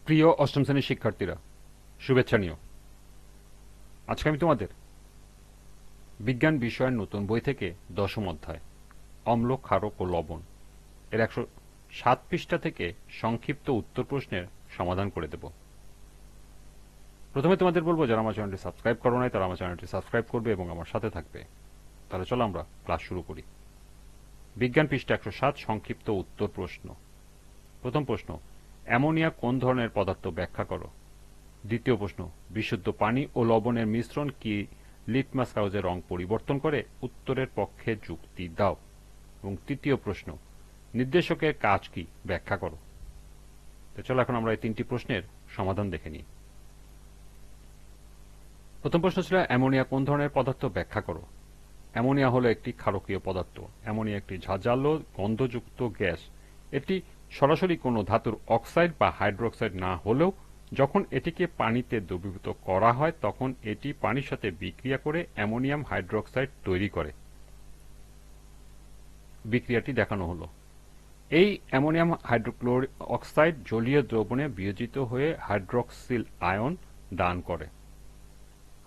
প্রিয় অষ্টম শ্রেণীর শিক্ষার্থীরা, শুভেচ্ছা নিও। আজকে আমি তোমাদের বিজ্ঞান বিষয়ের নতুন বই থেকে দশম অধ্যায় অম্ল, ক্ষারক ও লবণ এর 107 পৃষ্ঠা থেকে সংক্ষিপ্ত উত্তর প্রশ্নের সমাধান করে দেব। প্রথমে তোমাদের বলবো, যারা আমার চ্যানেলটি সাবস্ক্রাইব করো নাই তারা আমার চ্যানেলটি সাবস্ক্রাইব করবে এবং আমার সাথে থাকবে। তাহলে চলো আমরা ক্লাস শুরু করি। বিজ্ঞান পৃষ্ঠা 107, সংক্ষিপ্ত উত্তর প্রশ্ন। প্রথম প্রশ্ন, অ্যামোনিয়া কোন ধরনের পদার্থ ব্যাখ্যা করো। দ্বিতীয় প্রশ্ন, বিশুদ্ধ পানি ও লবণের মিশ্রণ কি লিটমাস কাগজের রং পরিবর্তন করে। উত্তরের পক্ষে যুক্তি দাও। এবং তৃতীয় প্রশ্ন, নির্দেশকের কাজ কি ব্যাখ্যা করো। তো চলো এখন আমরা এই তিনটি প্রশ্নের সমাধান দেখে নিই। প্রথম প্রশ্ন ছিল, অ্যামোনিয়া কোন ধরনের পদার্থ ব্যাখ্যা করো। অ্যামোনিয়া হলো একটি ক্ষারকীয় পদার্থ। অ্যামোনিয়া একটি ঝাঁঝালো গন্ধযুক্ত গ্যাস। এটি সরাসরি কোনো ধাতুর অক্সাইড বা হাইড্রোক্সাইড না হলেও যখন এটিকে পানিতে দ্রবীভূত করা হয় তখন এটি পানির সাথে বিক্রিয়া করে অ্যামোনিয়াম হাইড্রোক্সাইড তৈরি করে। বিক্রিয়াটি দেখানো হলো। এই অ্যামোনিয়াম হাইড্রোক্লোরিক অক্সাইড জলীয় দ্রবণে বিয়োজিত হয়ে হাইড্রক্সিল আয়ন দান করে।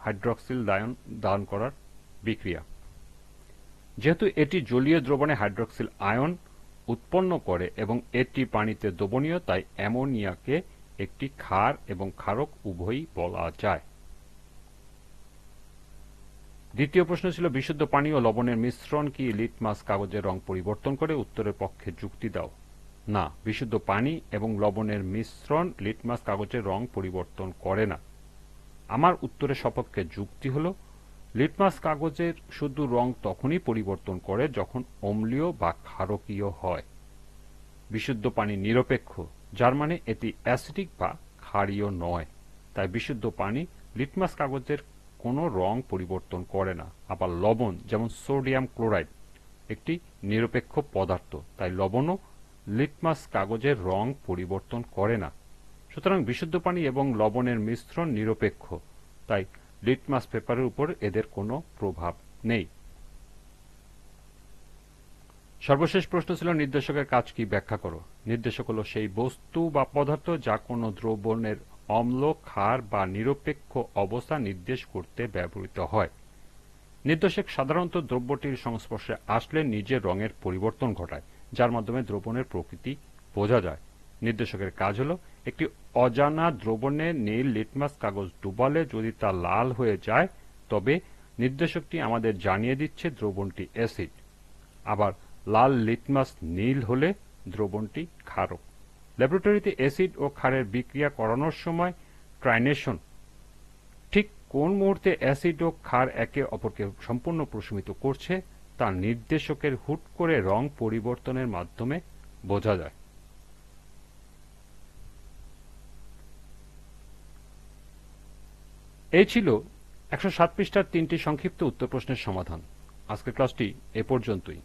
হাইড্রক্সিল আয়ন দান করার বিক্রিয়া। যেহেতু এটি জলীয় দ্রবণে হাইড্রক্সিল আয়ন উৎপন্ন করে এবং এটি পানিতে দ্রবণীয়, তাই অ্যামোনিয়াকে একটি ক্ষার এবং ক্ষারক উভয়ই বলা যায়। দ্বিতীয় প্রশ্ন ছিল, বিশুদ্ধ পানি ও লবণের মিশ্রণ কি লিটমাস কাগজের রং পরিবর্তন করে। উত্তরের পক্ষে যুক্তি দাও। না, বিশুদ্ধ পানি এবং লবণের মিশ্রণ লিটমাস কাগজের রং পরিবর্তন করে না। আমার উত্তরের সপক্ষে যুক্তি হল, লিটমাস কাগজের শুধু রং তখনই পরিবর্তন করে যখন অম্লীয় বা ক্ষারকীয় হয়। বিশুদ্ধ পানি নিরপেক্ষ, যার মানে এটি অ্যাসিডিক বা ক্ষারীয় নয়। তাই বিশুদ্ধ পানি লিটমাস কাগজের কোনো রং পরিবর্তন করে না। আবার লবণ, যেমন সোডিয়াম ক্লোরাইড, একটি নিরপেক্ষ পদার্থ, তাই লবণও লিটমাস কাগজের রং পরিবর্তন করে না। সুতরাং বিশুদ্ধ পানি এবং লবণের মিশ্রণ নিরপেক্ষ, তাই লিটমাস পেপারের উপর এদের কোনো প্রভাব নেই। সর্বশেষ প্রশ্ন ছিল, নির্দেশকের কাজ কি ব্যাখ্যা করো। নির্দেশক হলো সেই বস্তু বা পদার্থ যা কোনো দ্রবণের অম্ল, ক্ষার বা নিরপেক্ষ অবস্থা নির্দেশ করতে ব্যবহৃত হয়। নির্দেশক সাধারণত দ্রব্যটির সংস্পর্শে আসলে নিজের রঙের পরিবর্তন ঘটায়, যার মাধ্যমে দ্রবণের প্রকৃতি বোঝা যায়। নির্দেশকের কাজ হলো, একটি অজানা দ্রবণে নীল লিটমাস কাগজ ডুবালে যদি তা লাল হয়ে যায় তবে নির্দেশকটি আমাদের জানিয়ে দিচ্ছে দ্রবণটি অ্যাসিড। আবার লাল লিটমাস নীল হলে দ্রবণটি ক্ষারক। ল্যাবরেটরিতে অ্যাসিড ও ক্ষারের বিক্রিয়া করানোর সময় ট্রাইনেশন, ঠিক কোন মুহূর্তে অ্যাসিড ও ক্ষার একে অপরকে সম্পূর্ণ প্রশমিত করছে তা নির্দেশকের হুট করে রং পরিবর্তনের মাধ্যমে বোঝা যায়। এই ছিল 107 পৃষ্ঠার 3টি সংক্ষিপ্ত উত্তর প্রশ্নের সমাধান। আজকের ক্লাসটি এ পর্যন্তই।